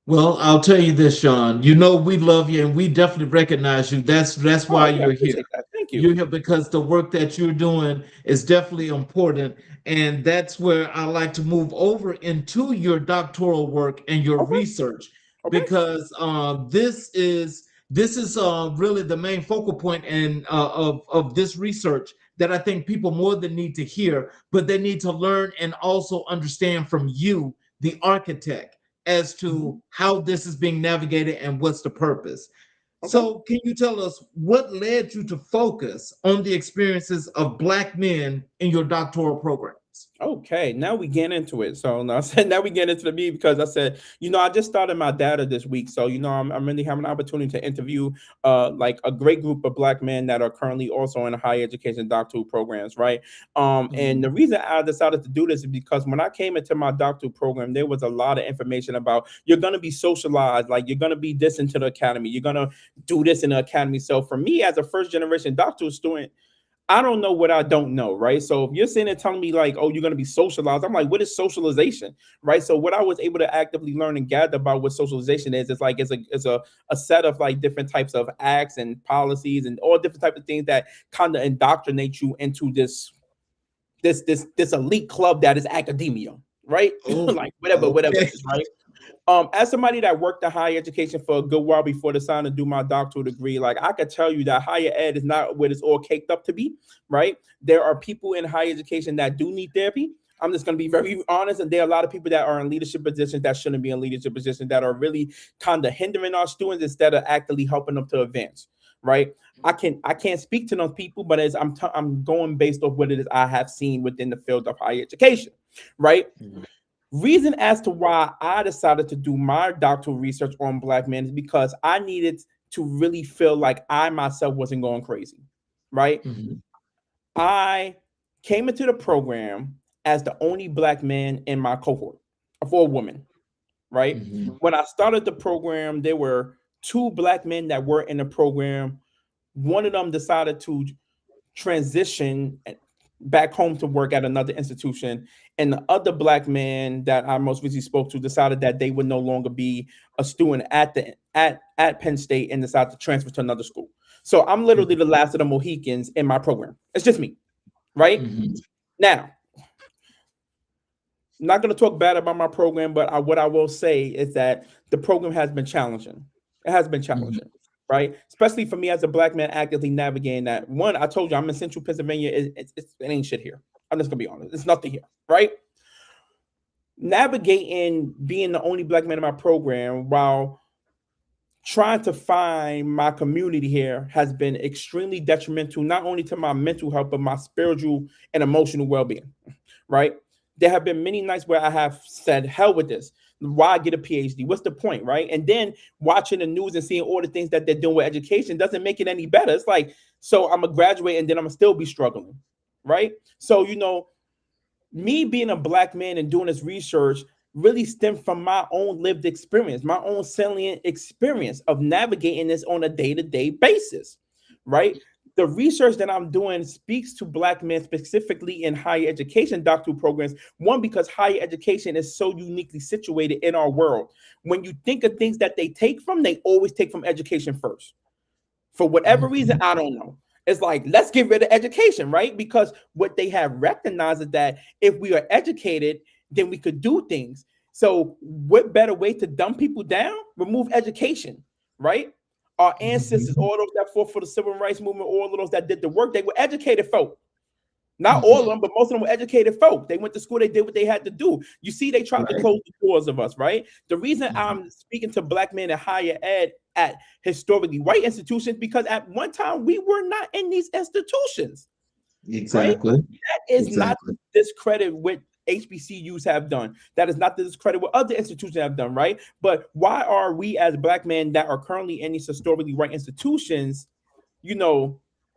Well, I'll tell you this, Sean. You know we love you and we definitely recognize you. That's Oh, why yeah, I you're here. appreciate that. Thank you. You're here because the work that you're doing is definitely important. And that's where I like to move over into your doctoral work and your Okay. research, Okay. because this is really the main focal point of this research that I think people more than need to hear, but they need to learn and also understand from you, the architect, as Mhm. to how this is being navigated and what's the purpose. Okay. So, can you tell us what led you to focus on the experiences of Black men in your doctoral programs? Okay, now we get into it. So now I said now we get into the meat because I said, I just started my data this week. So, I'm really having an opportunity to interview like a great group of Black men that are currently also in higher education doctoral programs, right? And Mhm. the reason I decided to do this is because when I came into my doctoral program, there was a lot of information about you're gonna be socialized, like you're gonna be this into the academy, you're gonna do this in the academy. So for me as a first generation doctoral student, I don't know what I don't know, right? So if you're sitting there telling me like, oh, you're gonna be socialized, I'm like, what is socialization, right? So what I was able to actively learn and gather about what socialization is, it's like it's a set of like different types of acts and policies and all different types of things that kind of indoctrinate you into this elite club that is academia, right? Oh, Like whatever it okay. is, right? As somebody that worked in higher education for a good while before deciding to do my doctoral degree, like I could tell you that higher ed is not what it's all caked up to be, right? There are people in higher education that do need therapy. I'm just going to be very honest, and there are a lot of people that are in leadership positions that shouldn't be in leadership positions that are really kind of hindering our students instead of actively helping them to advance, right? I can't speak to those people, but as I'm going based off what it is I have seen within the field of higher education, right? Mhm. Reason as to why I decided to do my doctoral research on Black men is because I needed to really feel like I myself wasn't going crazy, right? Mhm. I came into the program as the only Black man in my cohort for a woman, right? Mhm. When I started the program, there were two Black men that were in the program. One of them decided to transition back home to work at another institution, and the other black man that I most recently spoke to decided that they would no longer be a student at Penn State and decided to transfer to another school. So I'm literally the last of the Mohicans in my program. It's just me, right? Now, I'm not going to talk bad about my program, but what I will say is that the program has been challenging. It has been challenging, right? Especially for me as a black man actively navigating that. One, I told you I'm in Central Pennsylvania. It ain't shit here. I'm just going to be honest. It's nothing here, right? Navigating being the only black man in my program while trying to find my community here has been extremely detrimental, not only to my mental health, but my spiritual and emotional well-being, right? There have been many nights where I have said, hell with this. Why get a PhD? What's the point, right? And then watching the news and seeing all the things that they're doing with education doesn't make it any better. It's like, so I'm going to graduate and then I'm going to still be struggling, right? So, me being a black man and doing this research really stemmed from my own lived experience, my own salient experience of navigating this on a day-to-day basis, right? The research that I'm doing speaks to black men specifically in higher education doctoral programs. One, because higher education is so uniquely situated in our world. When you think of things that they take from, they always take from education first. For whatever reason, I don't know. It's like, let's get rid of education, right? Because what they have recognized is that if we are educated, then we could do things. So what better way to dumb people down? Remove education, right? Our ancestors, all those that fought for the civil rights movement, all of those that did the work, they were educated folk. Not all of them, but most of them were educated folk. They went to school, they did what they had to do. You see, they tried to close the doors of us, right? The reason I'm speaking to black men in higher ed at historically white institutions, because at one time we were not in these institutions. Exactly. Right? That is not to discredit what HBCUs have done. That is not to discredit what other institutions have done, right? But why are we as black men that are currently in these historically white institutions,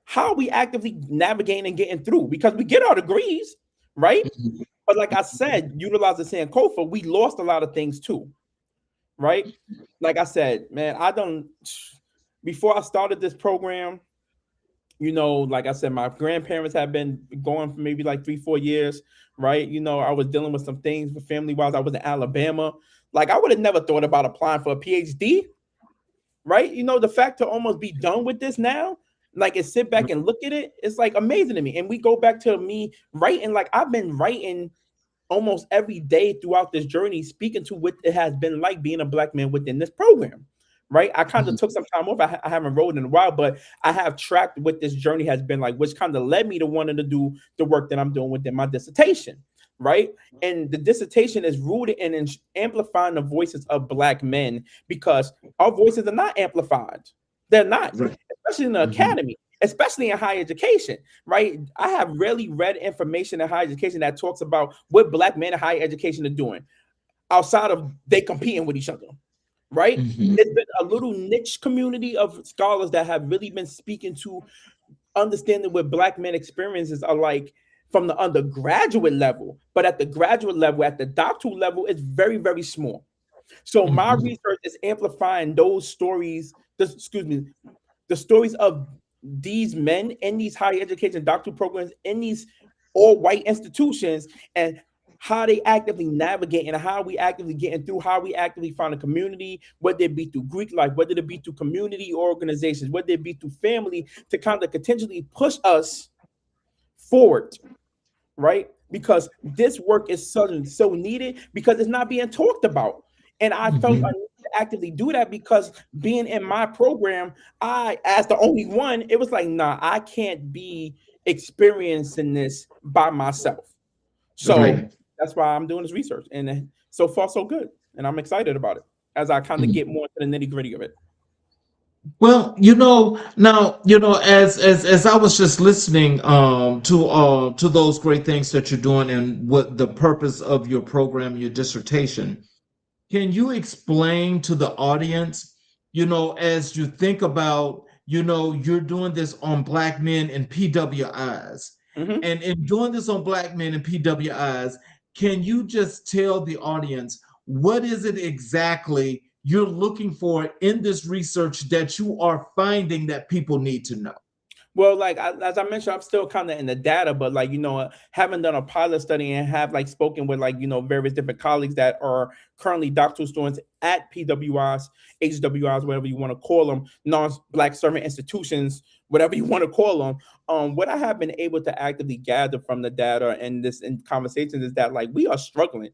how are we actively navigating and getting through? Because we get our degrees, right? But like I said, utilizing Sankofa, we lost a lot of things too, right? Like I said, man, before I started this program, like I said, my grandparents have been going for maybe like 3-4 years, right? I was dealing with some things for family-wise. I was in Alabama. Like, I would have never thought about applying for a PhD, right? The fact to almost be done with this now, like, and sit back and look at it, it's like amazing to me. And we go back to me writing, like I've been writing almost every day throughout this journey, speaking to what it has been like being a black man within this program. Right. I kind of took some time off. I haven't wrote in a while, but I have tracked what this journey has been like, which kind of led me to wanting to do the work that I'm doing within my dissertation. Right. And the dissertation is rooted in amplifying the voices of black men, because our voices are not amplified. They're not, especially in the academy, especially in higher education. Right. I have rarely read information in higher education that talks about what black men in higher education are doing outside of they competing with each other. Right? It's been a little niche community of scholars that have really been speaking to understanding what black men experiences are like from the undergraduate level, but at the graduate level, at the doctoral level, it's very, very small. So my research is amplifying those stories, the stories of these men in these higher education doctoral programs in these all white institutions, and how they actively navigate and how we actively getting through, how we actively find a community, whether it be through Greek life, whether it be through community organizations, whether it be through family, to kind of continually push us forward, right? Because this work is so needed, because it's not being talked about. And I felt I needed to actively do that, because being in my program, I, as the only one, it was like, nah, I can't be experiencing this by myself. So that's why I'm doing this research, and so far so good, and I'm excited about it as I kind of get more into the nitty-gritty of it. Well, now, as I was just listening to those great things that you're doing and what the purpose of your program, your dissertation, can you explain to the audience, as you think about, you're doing this on black men and PWIs, and in doing this on black men and PWIs, can you just tell the audience what is it exactly you're looking for in this research that you are finding that people need to know? Well, like as I mentioned, I'm still kind of in the data, but like haven't done a pilot study and have like spoken with like various different colleagues that are currently doctoral students at PWIs, HWIs, whatever you want to call them, non-black serving institutions, whatever you want to call them. What I have been able to actively gather from the data and this in conversations is that like we are struggling.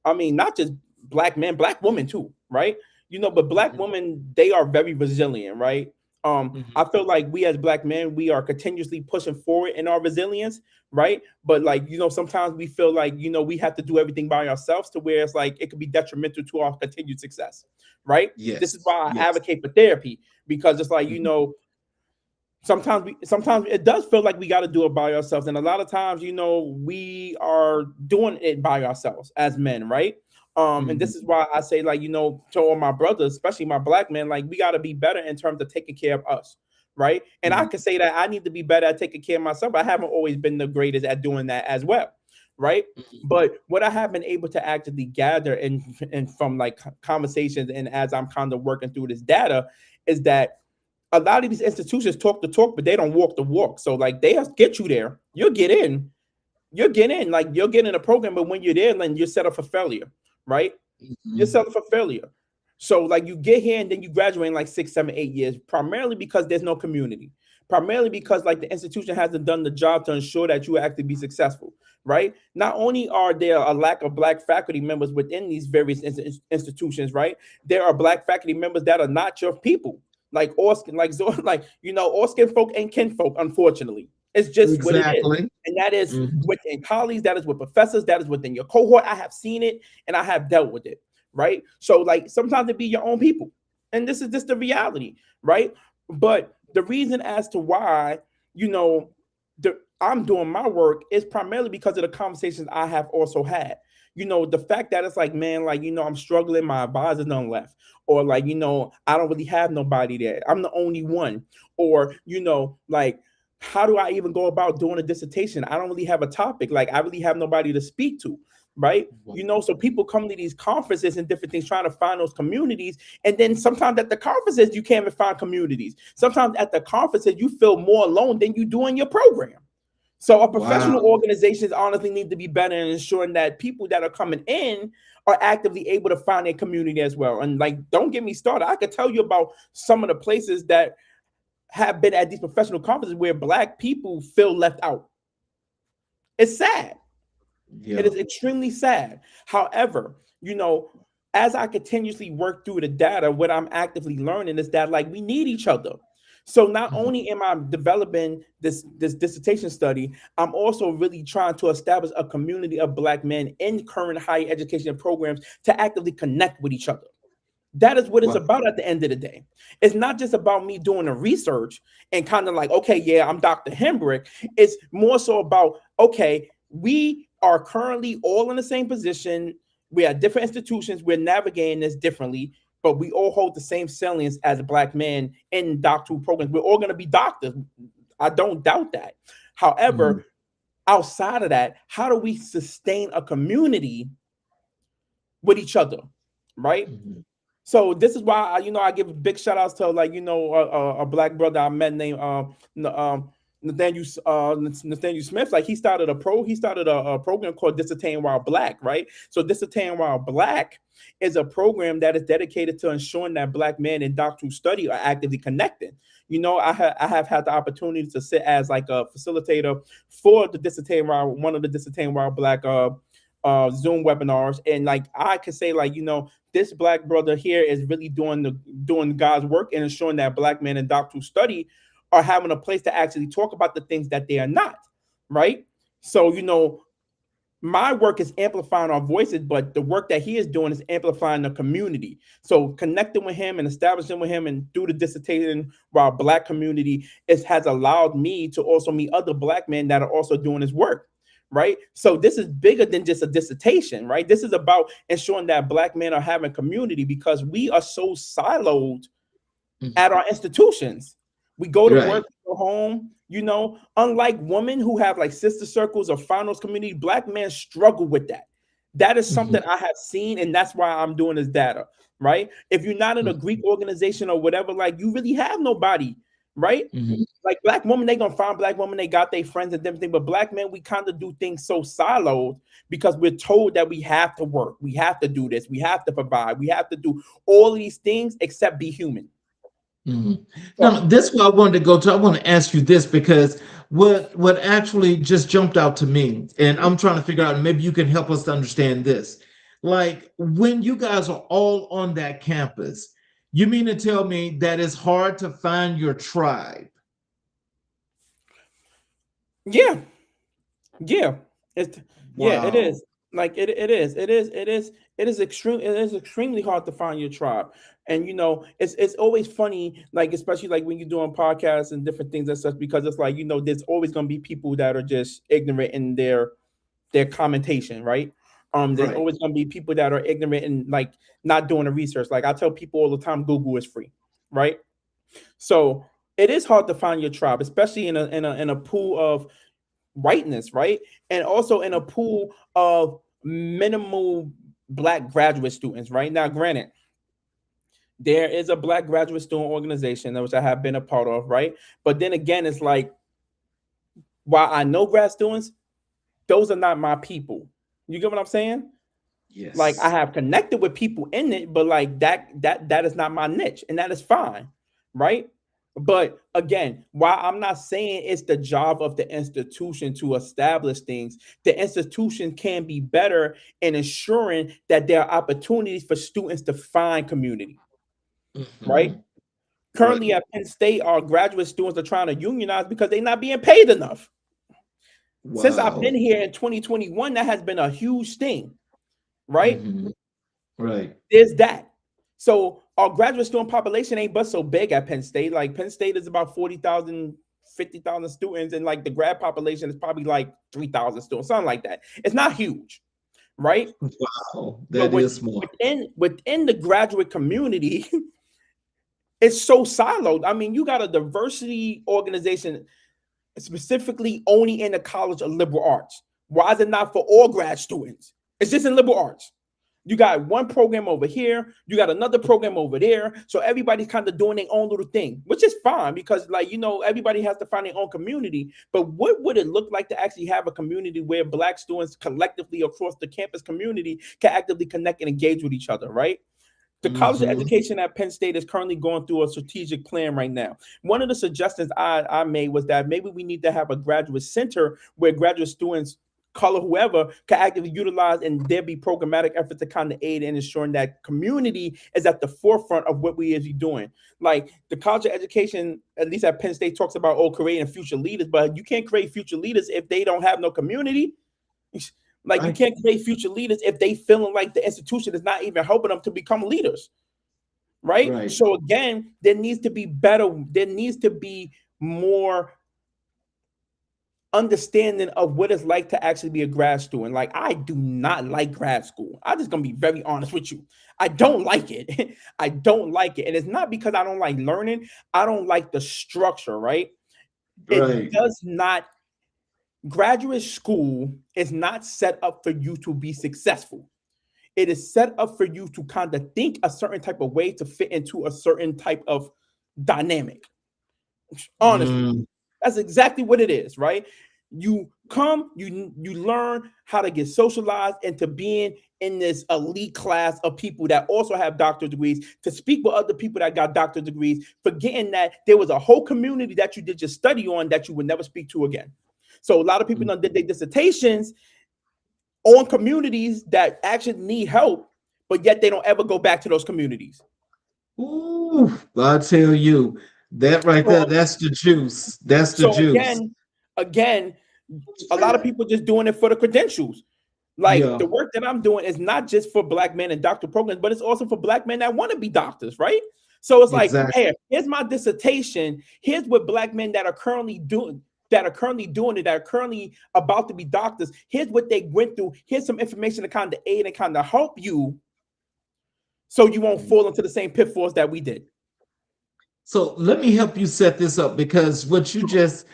I mean, not just black men, black women too, right? But black Mhm, women, they are very resilient, right? mhm, I feel like we as black men, we are continuously pushing forward in our resilience, right? But like, sometimes we feel like, we have to do everything by ourselves to where it's like it could be detrimental to our continued success, right? This is yes, why I yes. advocate for therapy because it's like, Mhm, sometimes it does feel like we got to do it by ourselves, and a lot of times we are doing it by ourselves as men, right? And mhm, this is why I say, like, to all my brothers, especially my black men, like we got to be better in terms of taking care of us, right? And I mhm, can say that I need to be better at taking care of myself. I haven't always been the greatest at doing that as well, right? mhm, But what I have been able to actively gather and from like conversations and as I'm kind of working through this data is that a lot of these institutions talk the talk, but they don't walk the walk. So like they get you there, you'll get in, like you'll get in a program, but when you're there, then you're set up for failure, right? You're mhm. set up for failure. So like you get here and then you graduate in like 6, 7, 8 years, primarily because there's no community, primarily because like the institution hasn't done the job to ensure that you actually be successful, right? Not only are there a lack of black faculty members within these various institutions, right? There are black faculty members that are not your people, like all skin, like like all skin folk and kinfolk. Unfortunately, it's just what it is, Exactly. and that is Mhm, within colleagues, that is with professors, that is within your cohort. I have seen it and I have dealt with it, right? So like sometimes it be your own people, and this is just the reality, right? But the reason as to why you know I'm doing my work is primarily because of the conversations I have also had. The fact that it's like, man, like I'm struggling, my advisor done left, or like I don't really have nobody there. I'm the only one, or like how do I even go about doing a dissertation? I don't really have a topic. Like I really have nobody to speak to, right? wow, So people come to these conferences and different things trying to find those communities. And then sometimes at the conferences, you can't even find communities. Sometimes at the conferences, you feel more alone than you do in your program. So our professional wow. organizations honestly need to be better in ensuring that people that are coming in are actively able to find a community as well. And like, don't get me started. I could tell you about some of the places that have been at these professional conferences where black people feel left out. It's sad. It Yeah. is extremely sad. However, as I continuously work through the data, what I'm actively learning is that like we need each other. So not Mhm, only am I developing this dissertation study, I'm also really trying to establish a community of black men in current higher education programs to actively connect with each other. That is what it's wow. about at the end of the day. It's not just about me doing the research and kind of like, okay, yeah, I'm Dr. Hembrick. It's more so about, okay, we are currently all in the same position. We are different institutions. We're navigating this differently, but we all hold the same salience as black men in doctoral programs. We're all going to be doctors. I don't doubt that. Mhm, However, outside of that, how do we sustain a community with each other? Right? mhm. So this is why I give big shout outs to like a black brother I met named Nathaniel Nathaniel Smith. Like he started a program called Dissertating While Black, right? So Dissertating While Black is a program that is dedicated to ensuring that black men in doctoral study are actively connected. I have had the opportunity to sit as like a facilitator for the Dissertating While one of the Dissertating While Black Zoom webinars, and like I could say like this black brother here is really doing God's work and ensuring that black men in doctoral study are having a place to actually talk about the things that they are not, right? So my work is amplifying our voices, but the work that he is doing is amplifying the community. So connecting with him and establishing with him and through the dissertation while black community has allowed me to also meet other black men that are also doing his work. Right. So this is bigger than just a dissertation, right? This is about ensuring that black men are having community because we are so siloed Mhm. at our institutions. We go to Right. work, go home. Unlike women who have like sister circles or finals community, black men struggle with that. That is Mhm, something I have seen, and that's why I'm doing this data, right? If you're not in a mhm. Greek organization or whatever, like you really have nobody right? Mhm. Like black women, they gonna find black women, they got their friends and everything. But black men, we kind of do things so siloed because we're told that we have to work, we have to do this, we have to provide, we have to do all these things except be human. Mhm. Now, So this is what I wanted to go to. I want to ask you this because what actually just jumped out to me, and I'm trying to figure out, and maybe you can help us to understand this. Like when you guys are all on that campus, you mean to tell me that it's hard to find your tribe? yeah, yeah, it's yeah, it Wow. is. Like it is extremely hard to find your tribe. And it's always funny, like especially like when you're doing podcasts and different things and such, because it's like, there's always gonna be people that are just ignorant in their commentation, right? There's Right. always gonna be people that are ignorant and like not doing the research. Like I tell people all the time, Google is free, right? So it is hard to find your tribe, especially in a pool of whiteness, right? And also in a pool of minimal black graduate students, right? Now, granted, there is a black graduate student organization which I have been a part of, right? But then again, it's like while I know grad students, those are not my people. You get what I'm saying? Like I Yes. have connected with people in it, but like that is not my niche, and that is fine, right? But again, while I'm not saying it's the job of the institution to establish things, the institution can be better in ensuring that there are opportunities for students to find community, right? Mhm. Right. Currently at Penn State, our graduate students are trying to unionize because they're not being paid enough. Since I've been Wow. here in 2021, that has been a huge thing, right? Mhm. Right. There's that. So our graduate student population ain't but so big at Penn State. Like Penn State is about 40,000, 50,000 students, and like the grad population is probably like 3,000 students, something like that. It's not huge, right? Wow. But That is small. within the graduate community, it's so siloed. I mean, you got a diversity organization specifically only in the College of Liberal Arts. Why is it not for all grad students? It's just in liberal arts. You got one program over here, you got another program over there. So everybody's kind of doing their own little thing, which is fine because, like, everybody has to find their own community. But what would it look like to actually have a community where Black students collectively across the campus community can actively connect and engage with each other, right? The College of Mhm. Education at Penn State is currently going through a strategic plan right now. One of the suggestions I made was that maybe we need to have a graduate center where graduate students, color whoever, can actively utilize, and there be programmatic efforts to kind of aid in ensuring that community is at the forefront of what we is doing. Like the College of Education, at least at Penn State, talks about creating future leaders, but you can't create future leaders if they don't have no community. Like you Right. can't create future leaders if they feeling like the institution is not even helping them to become leaders, right? Right. So again, there needs to be better. There needs to be more understanding of what it's like to actually be a grad student. Like I do not like grad school. I'm just gonna be very honest with you. I don't like it. I don't like it, and it's not because I don't like learning. I don't like the structure. Right? It Right. does not. Graduate school is not set up for you to be successful. It is set up for you to kind of think a certain type of way to fit into a certain type of dynamic. Honestly, Mm. that's exactly what it is, right? You come, you learn how to get socialized into being in this elite class of people that also have doctorate degrees, to speak with other people that got doctorate degrees, forgetting that there was a whole community that you did your study on that you would never speak to again. So a lot of people Mm. done did their dissertations on communities that actually need help, but yet they don't ever go back to those communities. Ooh, I tell you, that right So, there, that's the juice. That's the so juice. again, a lot of people just doing it for the credentials. Like Yeah, the work that I'm doing is not just for Black men and doctor programs, but it's also for Black men that want to be doctors, right? So it's like, exactly. hey, here's my dissertation. Here's what Black men that are currently doing, that are currently about to be doctors. Here's what they went through. Here's some information to kind of aid and kind of help you, so you won't fall into the same pitfalls that we did. So let me help you set this up because what you just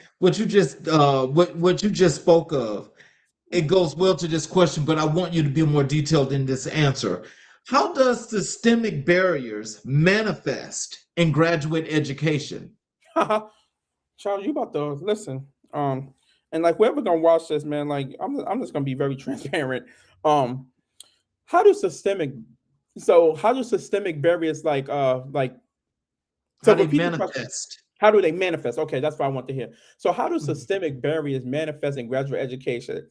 spoke of, it goes well to this question, but I want you to be more detailed in this answer. How does systemic barriers manifest in graduate education? Charles, you about to listen. And like whoever gonna watch this, man, like I'm just gonna be very transparent. Um, how do systemic how do systemic barriers like How so they repeat the question. manifest. How do they manifest? Okay, that's what I want to hear. So how do Mhm. systemic barriers manifest in graduate education?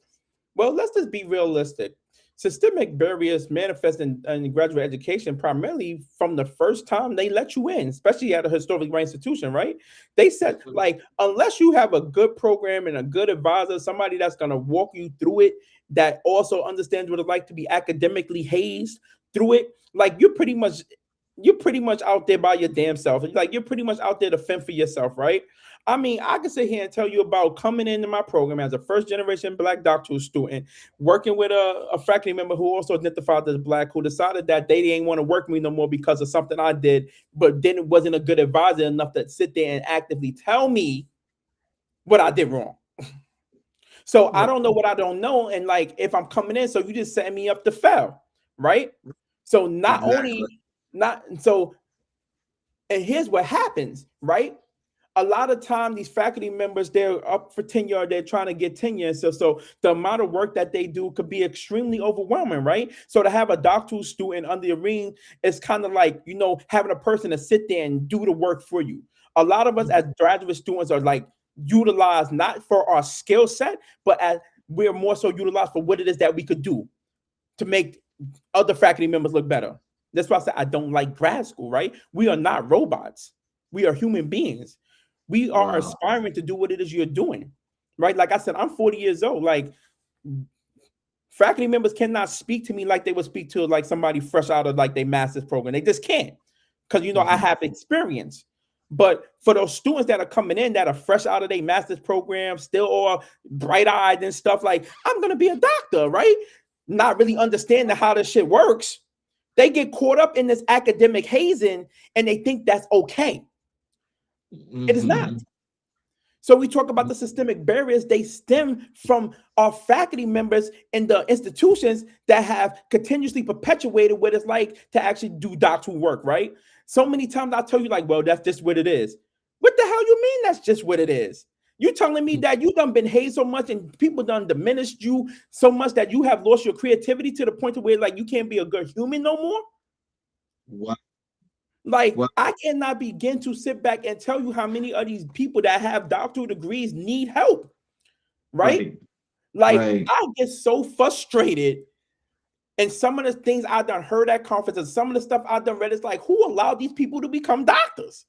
Well, let's just be realistic. Systemic barriers manifest in graduate education primarily from the first time they let you in, especially at a historically black institution, right? They said, like, unless you have a good program and a good advisor, somebody that's going to walk you through it, that also understands what it's like to be academically hazed through it, like you're pretty much out there by your damn self. Like you're pretty much out there to fend for yourself, right? I mean, I can sit here and tell you about coming into my program as a first generation black doctoral student, working with a faculty member who also identified as black, who decided that they didn't want to work with me no more because of something I did, but then it wasn't a good advisor enough to sit there and actively tell me what I did wrong. So I Right. don't know what I don't know. And like if I'm coming in, so you just setting me up to fail, right? So not Exactly. only not so and here's what happens, right? A lot of time these faculty members they're up for tenure, they're trying to get tenure. So the amount of work that they do could be extremely overwhelming, right? So to have a doctoral student under your ring is kind of like having a person to sit there and do the work for you. A lot of us as graduate students are like utilized not for our skill set, but as we're more so utilized for what it is that we could do to make other faculty members look better. That's why I said I don't like grad school, right? We are not robots. We are human beings. We are Wow. aspiring to do what it is you're doing, right? Like I said, I'm 40 years old. Like faculty members cannot speak to me like they would speak to like somebody fresh out of like their master's program. They just can't because I Mhm. have experience. But for those students that are coming in that are fresh out of their master's program, still all bright eyed and stuff, like I'm gonna be a doctor, right? Not really understanding how this shit works. They get caught up in this academic hazing and they think that's okay. It is not. Mhm. So we talk about the systemic barriers, they stem from our faculty members in the institutions that have continuously perpetuated what it's like to actually do doctoral work, right? So many times I tell you, like, well, that's just what it is. What the hell you mean that's just what it is? You telling me that you done been hazed so much and people done diminished you so much that you have lost your creativity to the point of where like you can't be a good human no more? Wow. Like, Wow. I cannot begin to sit back and tell you how many of these people that have doctoral degrees need help, right? Right. Like, Right. I get so frustrated. And some of the things I done heard at conferences, some of the stuff I done read, it's like, who allowed these people to become doctors?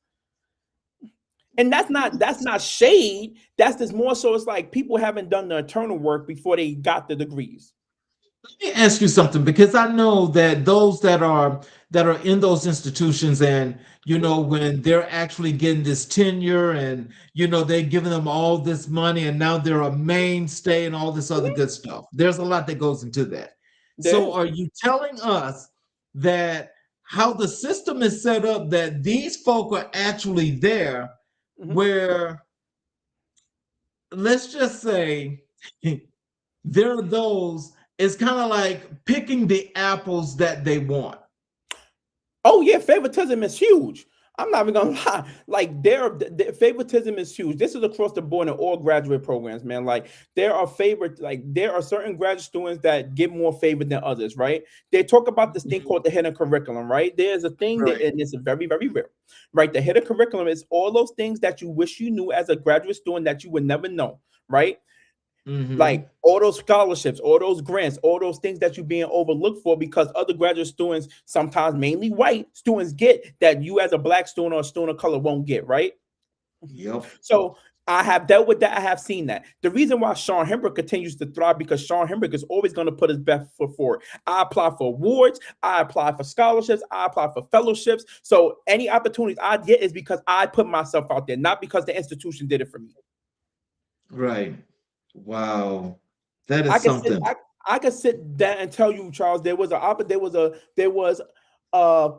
And that's not shade. That's just more so it's like people haven't done the internal work before they got the degrees. Let me ask you something because I know that those that are in those institutions and when they're actually getting this tenure and they're giving them all this money and now they're a mainstay and all this other Mhm. good stuff. There's a lot that goes into that. There So is. are you telling us that how the system is set up that these folk are actually there Mhm. where let's just say there are those, it's kind of like picking the apples that they want. Oh yeah, favoritism is huge. I'm not even gonna lie. Like their favoritism is huge. This is across the board in all graduate programs, man. Like there are certain graduate students that get more favored than others, right? They talk about this thing called the hidden curriculum, right? There's a thing that, Right. and it's very, very real, right? The hidden curriculum is all those things that you wish you knew as a graduate student that you would never know, right? Like Mm-hmm. all those scholarships, all those grants, all those things that you're being overlooked for because other graduate students, sometimes mainly white students, get that you as a black student or a student of color won't get, right? Yep. So I have dealt with that. I have seen that. The reason why Sean Hembrick continues to thrive because Sean Hembrick is always going to put his best foot forward. I apply for awards, I apply for scholarships, I apply for fellowships. So any opportunities I get is because I put myself out there, not because the institution did it for me. Right. Wow. That I is can sit. something. I could sit down and tell you, Charles. There was a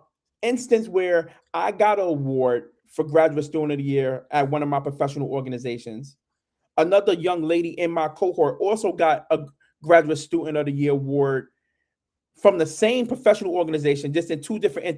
instance where I got an award for graduate student of the year at one of my professional organizations. Another young lady in my cohort also got a graduate student of the year award from the same professional organization, just in two different entities.